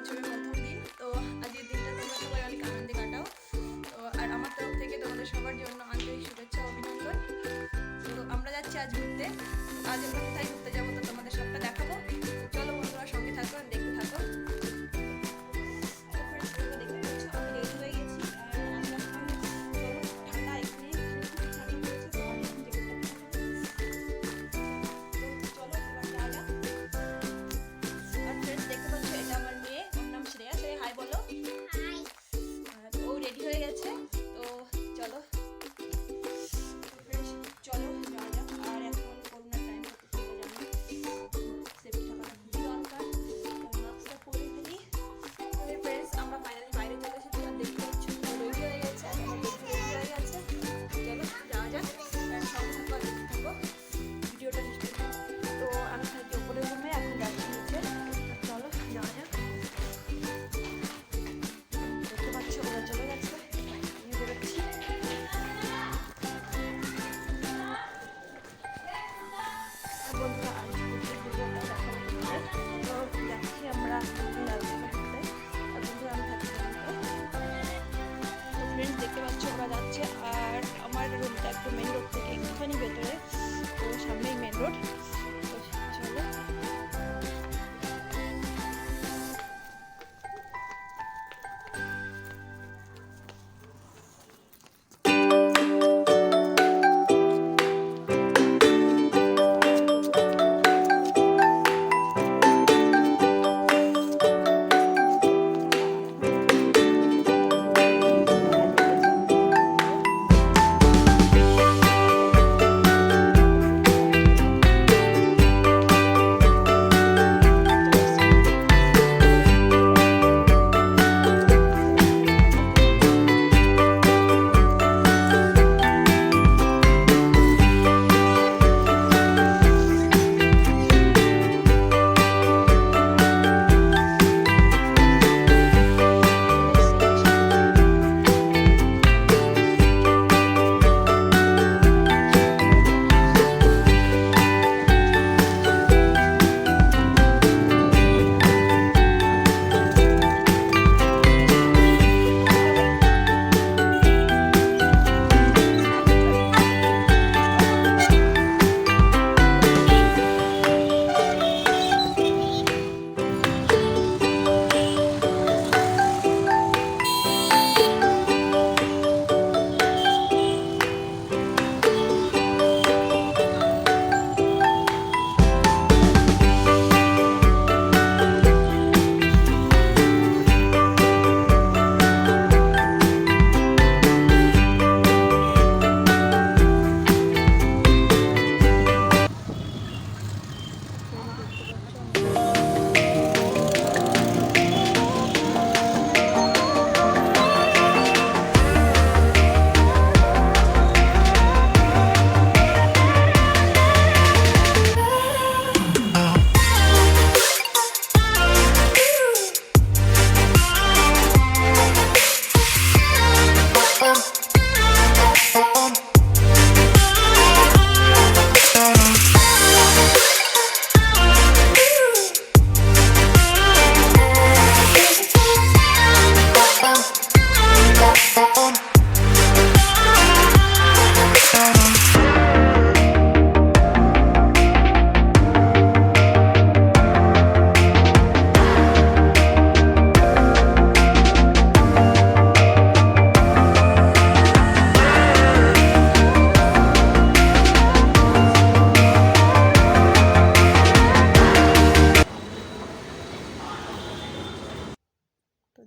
বছরের প্রথম দিন। তো আজকের দিনটা তোমরা সবাই অনেক আনন্দে কাটাও। তো আর আমার তরফ থেকে তোমাদের সবার জন্য আন্তরিক শুভেচ্ছা অভিনন্দন। তো আমরা যাচ্ছি আজ ঘুরতে। আজ আমরা কোথায় ঘুরতে যাবো তো তোমাদের সবটা দেখাবো। চলো বন্ধুরা সঙ্গে থাকো, দেখতে থাকো। দেখতে পাচ্ছ ওরা যাচ্ছে, আর আমার রুমটা একটু মেন রোড থেকে একটুখানি ভেতরে, তো সামনেই মেন রোড। তো চলো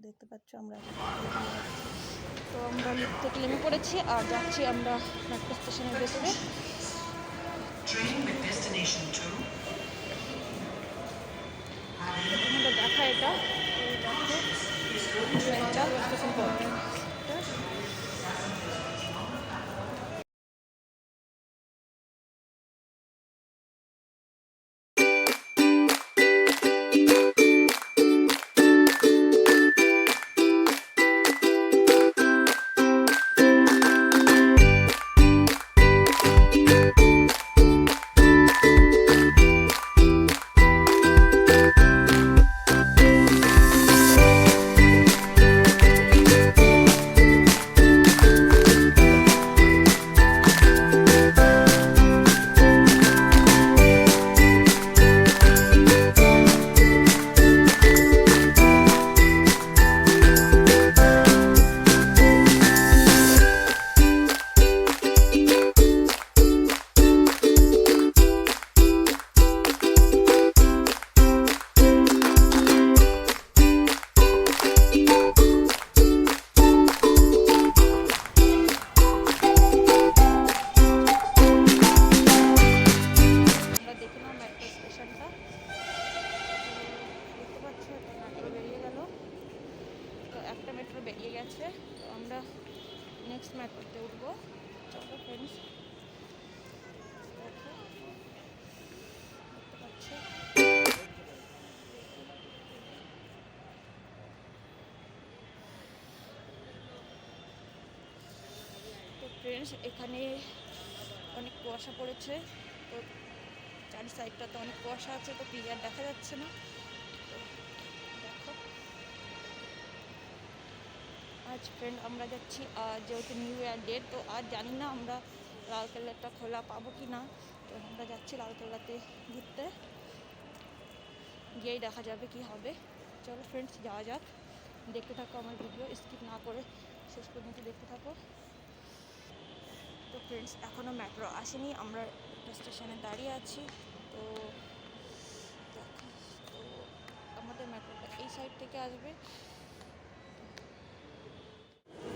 দেখতে পাচ্ছ আমরা লিফট থেকে নেমে পড়েছি আর যাচ্ছি আমরা মেট্রো স্টেশনের ভেতরে। দেখা এটা ফ্রেন্ডস, এখানে অনেক কুয়াশা পড়েছে, তো চারি সাইডটাতে অনেক কুয়াশা আছে, তো ক্লিয়ার দেখা যাচ্ছে না। তো দেখো, আজ ফ্রেন্ড আমরা যাচ্ছি, যেহেতু নিউ ইয়ার ডেট, তো আজ জানি না আমরা লালকেল্লাটা খোলা পাবো কি না। তো আমরা যাচ্ছি লালকেল্লাতে ঘুরতে, গিয়েই দেখা যাবে কি হবে। চলো ফ্রেন্ডস, যাওয়া যাক। দেখতে থাকো আমার ভিডিও, স্কিপ না করে শেষ পর্যন্ত দেখতে থাকো। তো ফ্রেন্ডস, এখনও মেট্রো আসেনি, আমরা একটা স্টেশনে দাঁড়িয়ে আছি। তো দেখো, তো আমাদের মেট্রোটা এই সাইড থেকে আসবে।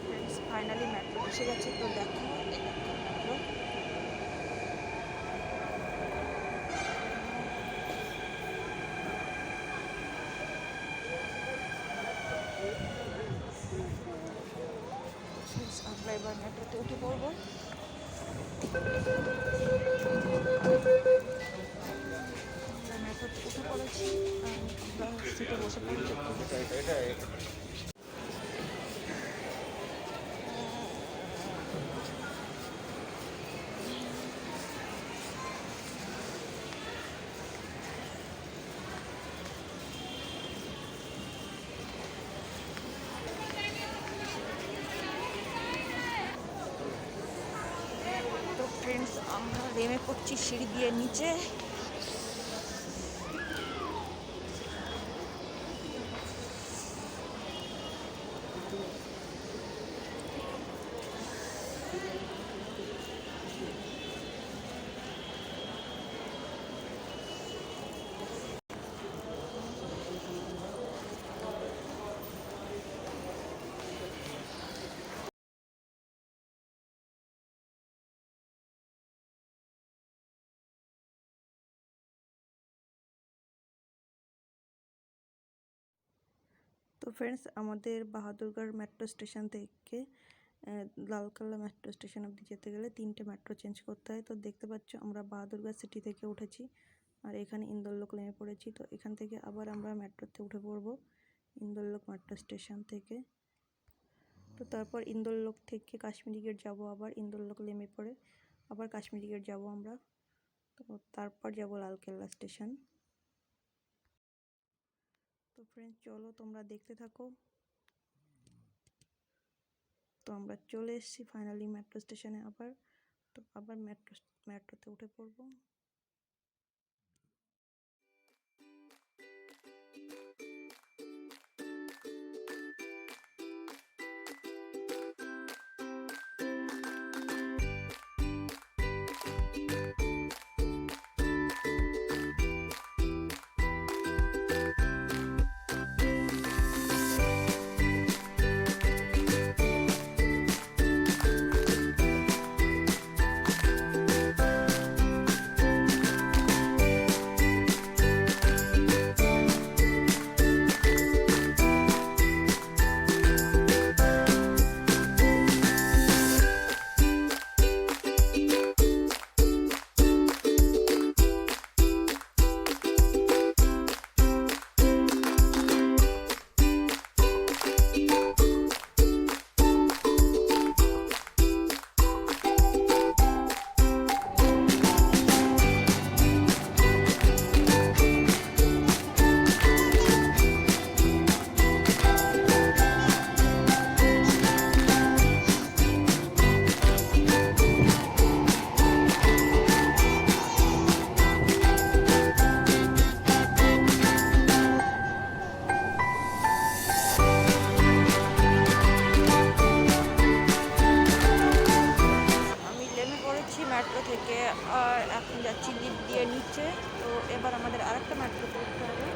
ফ্রেন্ডস, ফাইনালি মেট্রো এসে গেছে। তো দেখো, এই দেখো মেট্রো। আমরা এবার মেট্রোতে উঠে পড়বো। আমরা মেট্রোতে উঠে পড়েছি, আমরা সিটে বসে পড়েছি। তো ফ্রেন্ডস, আমরা নেমে পড়ছি সিঁড়ি দিয়ে নিচে। তো ফ্রেন্ডস, আমাদের বাহাদুরগড় মেট্রো স্টেশন থেকে লালকেল্লা মেট্রো স্টেশন অবধি যেতে গেলে 3টে মেট্রো চেঞ্জ করতে হয়। তো দেখতে পাচ্ছ, আমরা বাহাদুরগড় সিটি থেকে উঠেছি, আর এখানে ইন্দরলোক নেমে পড়েছি। তো এখান থেকে আবার আমরা মেট্রোতে উঠে পড়বো ইন্দরলোক মেট্রো স্টেশন থেকে। তো তারপর ইন্দরলোক থেকে কাশ্মীরি গেট যাবো, আবার ইন্দরলোক নেমে পড়ে আবার কাশ্মীরি গেট যাবো আমরা। তো তারপর যাব লালকেল্লা স্টেশন। তো ফ্রেন্ডস, চলো তোমরা দেখতে থাকো। তো আমরা চলে এসেছি ফাইনালি মেট্রো স্টেশনে আবার। তো আবার মেট্রোতে উঠে পড়বো। মেট্রো থেকে, আর এখন যাচ্ছি লিফট দিয়ে নিচে। তো এবার আমাদের আরেকটা মেট্রোতে উঠতে হবে।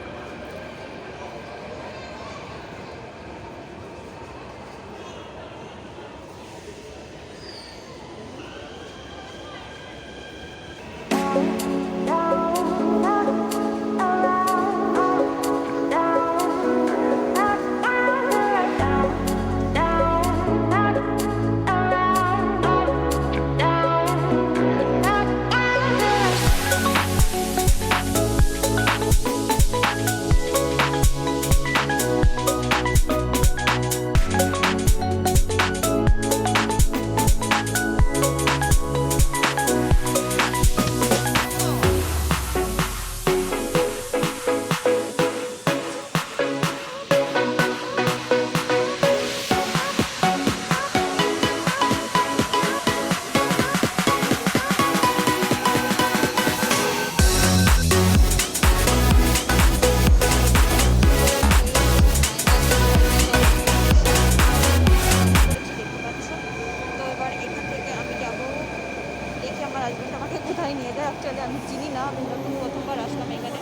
হাজব্যান্ড আমাকে কোথায় নিয়ে যায় অ্যাকচুয়ালি আমি চিনি না, আমি যখন প্রথমবার আসলাম এখানে।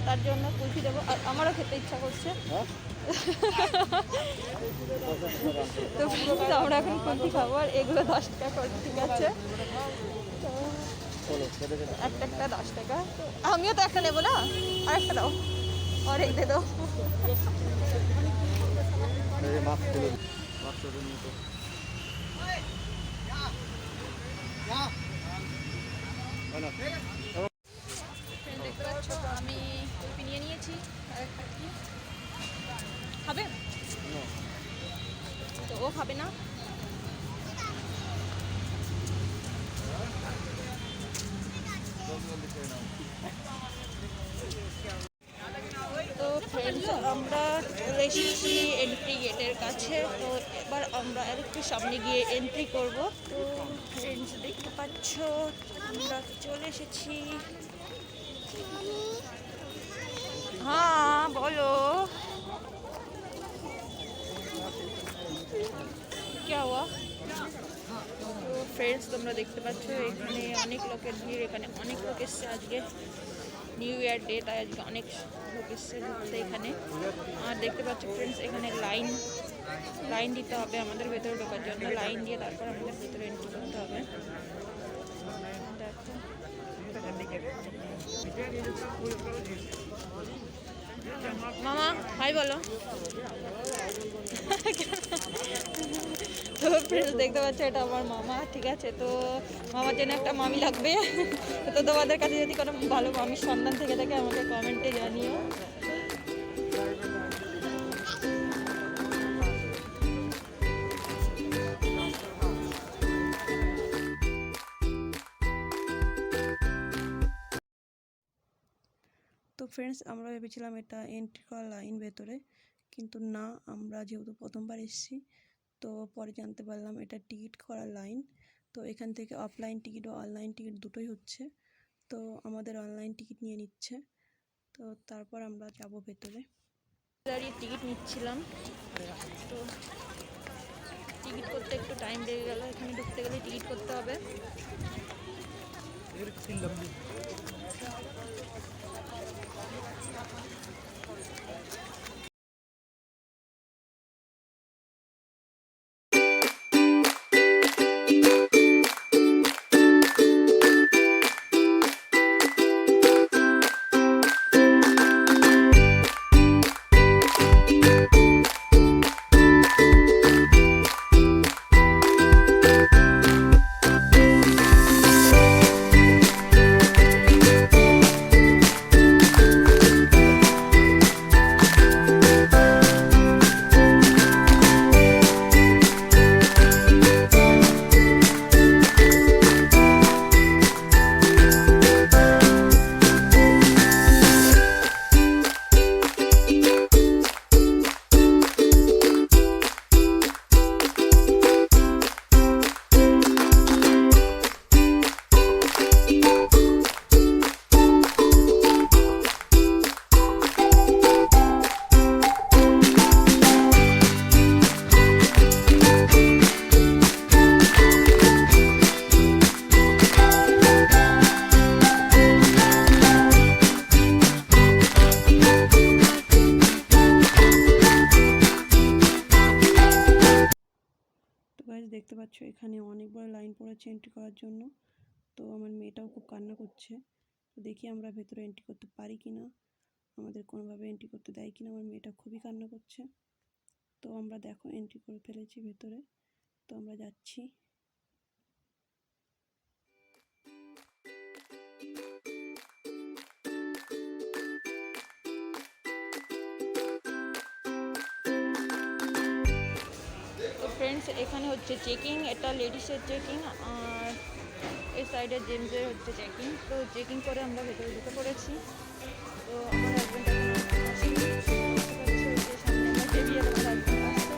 তার জন্য কুলফি দেবো, আর আমারও খেতে ইচ্ছা করছে। তো আমরা এখন কুলফি খাবো, আর এগুলো 10 টাকা করে, ঠিক আছে? তো একটা 10 টাকা, আমিও তো একটা নেবো না, আর একটা দাও, আর এক দিয়ে দাও। দেখতে পাচ্ছ আমি কুলফি নিয়ে নিয়েছি, আর একটা কি খাবে? তো ও খাবে না। তো ফ্রেন্ডস আমরা চলে এসেছি এন্ট্রি গেটের কাছে, তো এবার আমরা একটু সামনে গিয়ে এন্ট্রি করব। তো ফ্রেন্ডস দেখতে পাচ্ছ আমরা চলে এসেছি। হ্যাঁ বলো, क्या हुआ? তো ফ্রেন্ডস তোমরা দেখতে পাচ্ছ এখানে অনেক লোকের ভিড়, এখানে অনেক লোক এসছে, আজকে নিউ ইয়ার ডে, তাই আজকে অনেক লোক এসছে ঘুরতে এখানে। আর দেখতে পাচ্ছ ফ্রেন্ডস এখানে লাইন দিতে হবে আমাদের ভেতরে ঢোকার জন্য, লাইন দিয়ে তারপর আমাদের ভেতরে এন্ট্রি করতে হবে। দেখো মামা হাই বলো। তো ফ্রেন্ডস দেখতে পাচ্ছ এটা আমার মামা, ঠিক আছে? তো মামার জন্য একটা মামি লাগবে। তো তোমাদের কাছে যদি কোনো ভালো মামির সন্ধান থেকে থাকে আমাকে কমেন্টে জানিও। তো ফ্রেন্ডস আমরা ভেবেছিলাম এটা এন্ট্রি করা লাইন ভেতরে, কিন্তু না, আমরা যেহেতু প্রথমবার এসেছি তো পরে জানতে পারলাম এটা টিকিট করা লাইন। তো এখান থেকে অফলাইন টিকিট ও অনলাইন টিকিট দুটোই হচ্ছে, তো আমাদের অনলাইন টিকিট নিয়ে নিচ্ছে। তো তারপর আমরা যাব ভেতরে, দাঁড়িয়ে টিকিট নিচ্ছিলাম। তো টিকিট করতে একটু টাইম লেগে গেল, এখানে ঢুকতে গেলে টিকিট করতে হবে। পাচ্ছ এখানে অনেক বড় লাইন পড়েছে এন্ট্রি করার জন্য। তো আমার মেয়েটাও খুব কান্না করছে। তো দেখি আমরা ভেতরে এন্ট্রি করতে পারি কি না, আমাদের কোনোভাবে এন্ট্রি করতে দেয় কিনা। আমার মেয়েটা খুবই কান্না করছে। তো আমরা দেখো এন্ট্রি করে ফেলেছি ভেতরে। তো আমরা যাচ্ছি। তো ফ্রেন্ডস এখানে হচ্ছে চেকিং, এটা লেডিসের চেকিং আর এই সাইডে জেন্টসের হচ্ছে চেকিং। তো চেকিং করে আমরা ভেতরে ঢুকে পড়েছি। তো আমার হাজব্যান্ড এখন আসেনি, সামনে আমরা বেরিয়ে আমার হাজব্যান্ড আসছে।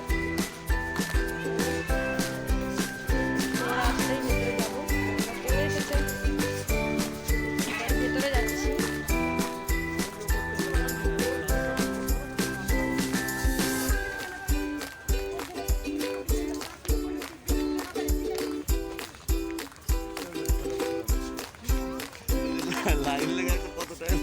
তো রাস্তায় ভেতরে যাবো, চলে এসেছে, ভেতরে যাচ্ছি। লাইন লেগে কত টাইম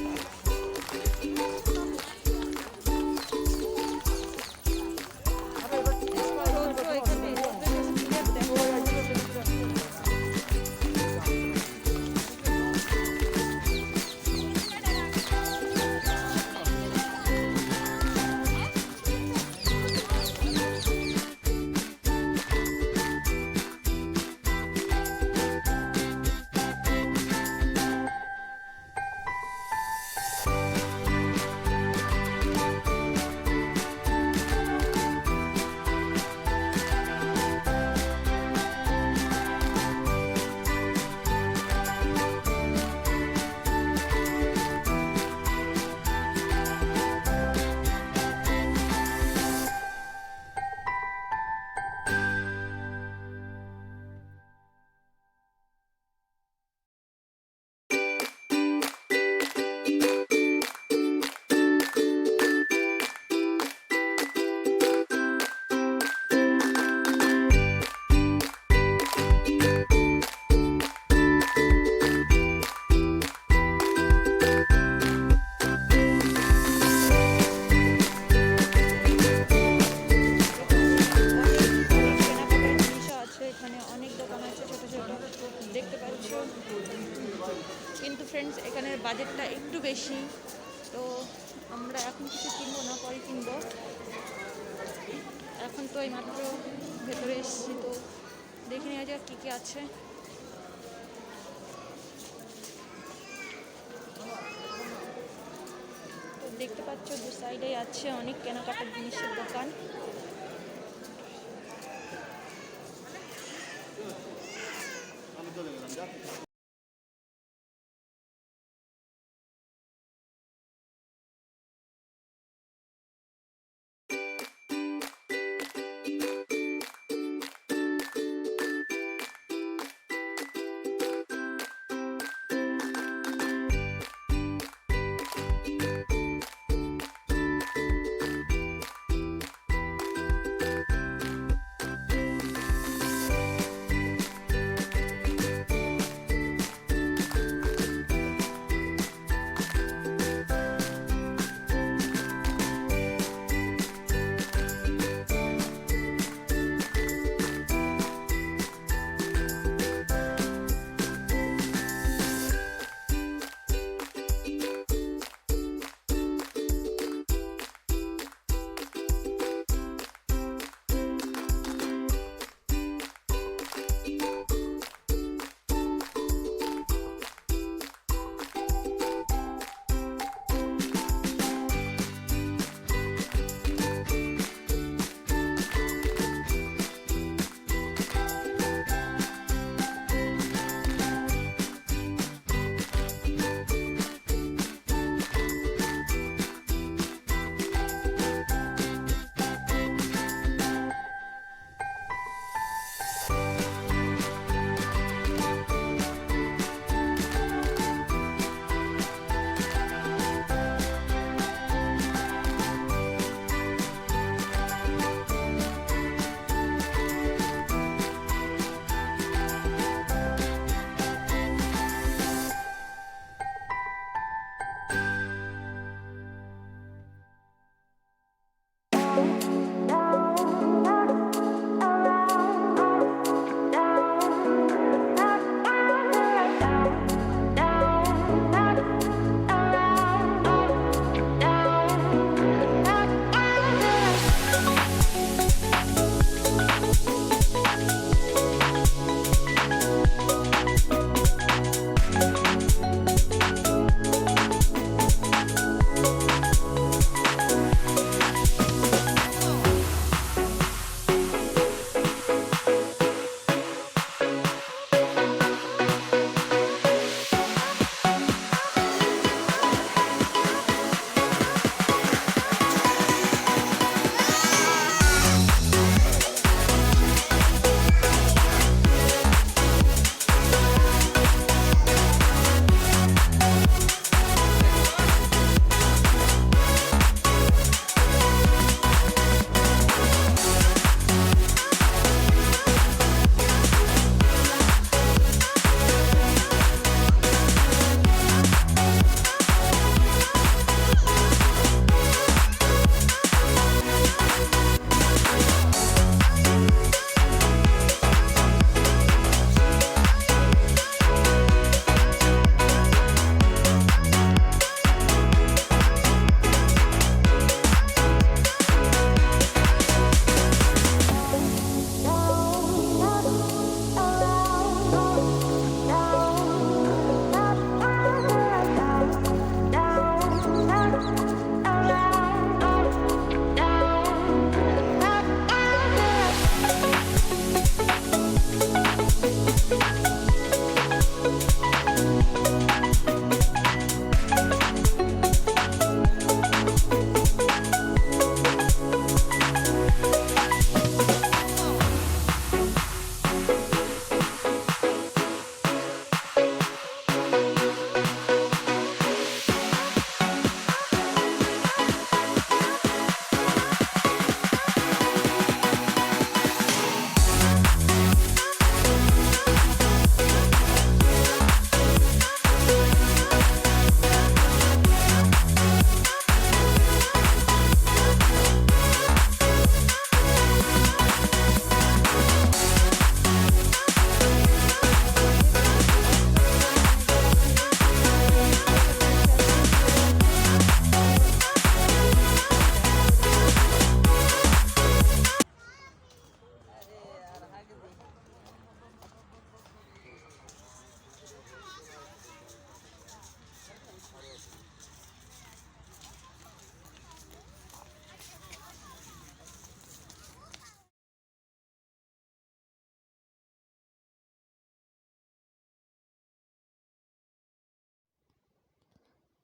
দেখতে পাচ্ছ, কিন্তু ফ্রেন্ডস এখানের বাজেটটা একটু বেশি। তো আমরা এখন কিছু কিনবো না, পরে কিনবো। এখন তো এইমাত্র ভেতরে এসেছি, তো দেখে নেওয়া যাক কী কী আছে। তো দেখতে পাচ্ছ দু সাইডে আছে অনেক কেনাকাটার জিনিসের দোকান।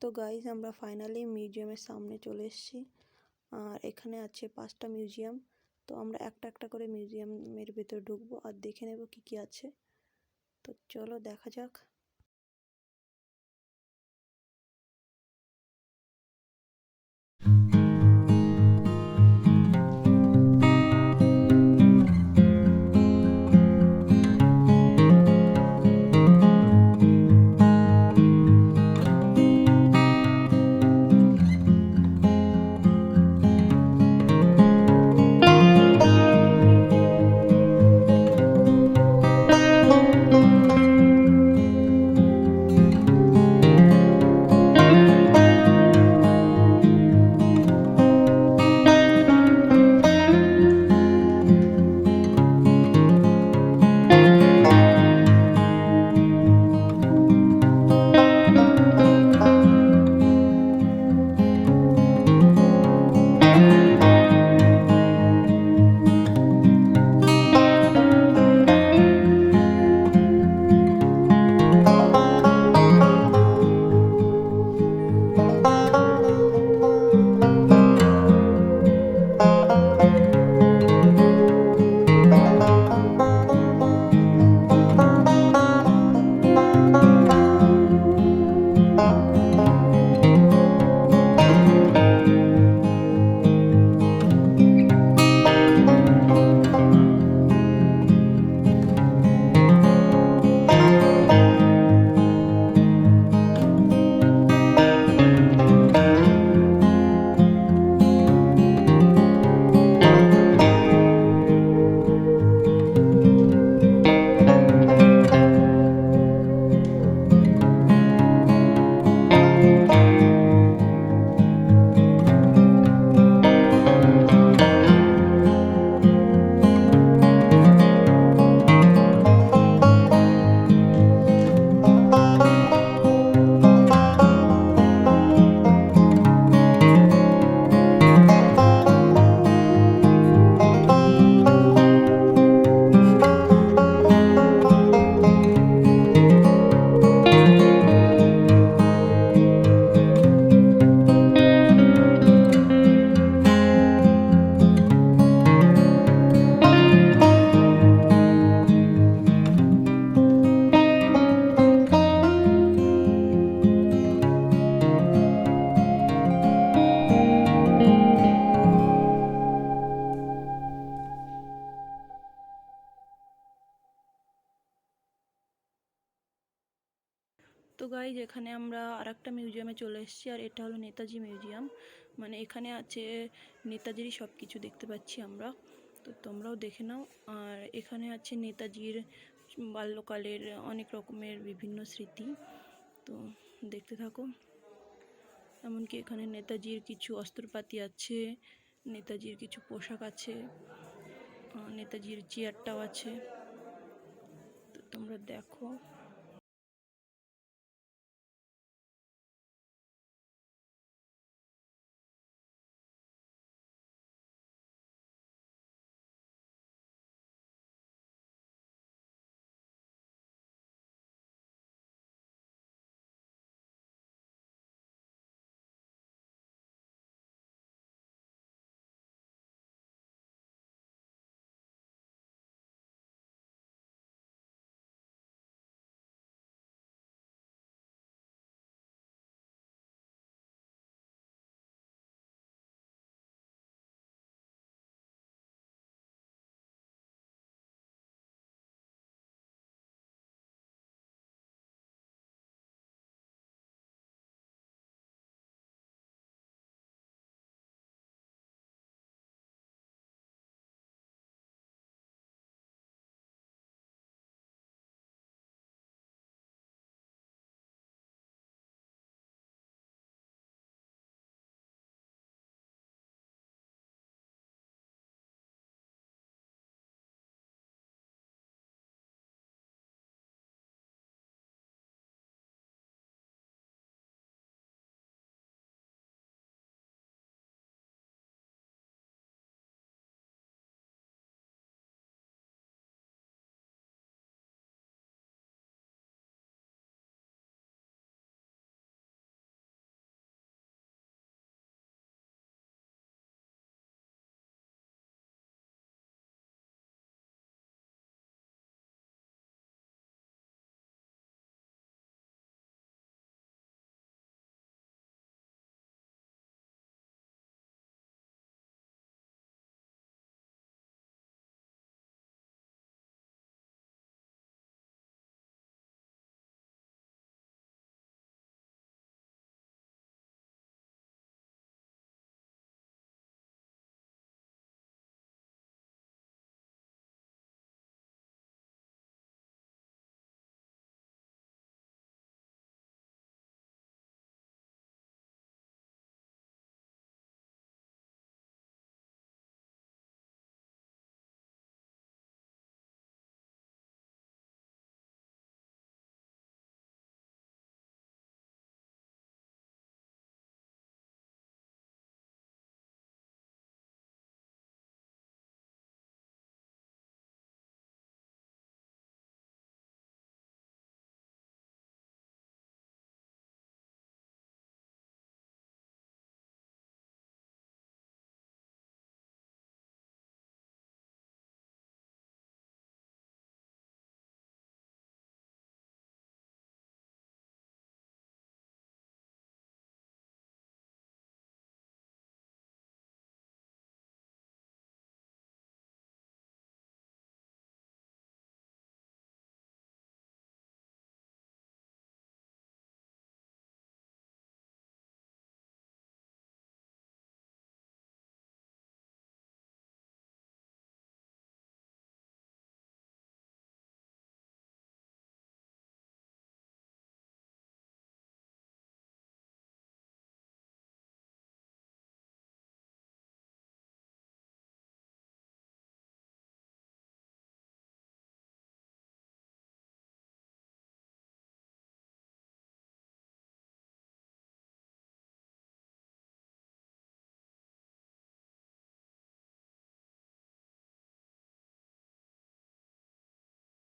তো গাইজ আমরা ফাইনালি মিউজিয়ামের সামনে চলে এসেছি। আর এখানে আছে 5টা মিউজিয়াম। তো আমরা একটা একটা করে মিউজিয়ামের ভেতরে ঢুকবো আর দেখে নেব কি কি আছে। তো চলো দেখা যাক। তো গাইজ এখানে আমরা আরেকটা মিউজিয়ামে চলে এসেছি, আর এটা হলো নেতাজি মিউজিয়াম। মানে এখানে আছে নেতাজিরই সব কিছু দেখতে পাচ্ছি আমরা। তো তোমরাও দেখে নাও। আর এখানে আছে নেতাজির বাল্যকালের অনেক রকমের বিভিন্ন স্মৃতি। তো দেখতে থাকো। এমনকি এখানে নেতাজির কিছু অস্ত্রপাতি আছে, নেতাজির কিছু পোশাক আছে, নেতাজির চেয়ারটাও আছে। তো তোমরা দেখো।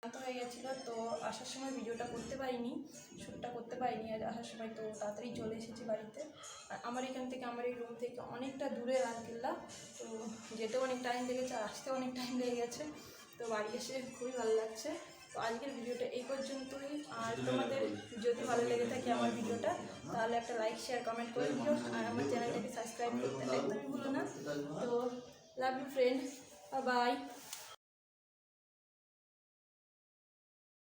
ক্লান্ত হয়ে গেছিলো, তো আসার সময় ভিডিওটা করতে পারিনি, শ্যুটটা করতে পারিনি। আর আসার সময় তো তাড়াতাড়ি চলে এসেছি বাড়িতে। আর আমার এখান থেকে, আমার এই রুম থেকে অনেকটা দূরে লালকেল্লা, তো যেতেও অনেক টাইম লেগেছে আর আসতেও অনেক টাইম লেগে গেছে। তো বাড়ি এসে খুবই ভালো লাগছে। তো আজকের ভিডিওটা এই পর্যন্তই। আর তোমাদের যদি ভালো লেগে থাকে আমার ভিডিওটা, তাহলে একটা লাইক, শেয়ার, কমেন্ট করে দিও। আর আমার চ্যানেলটাকে সাবস্ক্রাইব করতে একদমই ভুলো না। তো লাভ ইউ ফ্রেন্ড, বাই।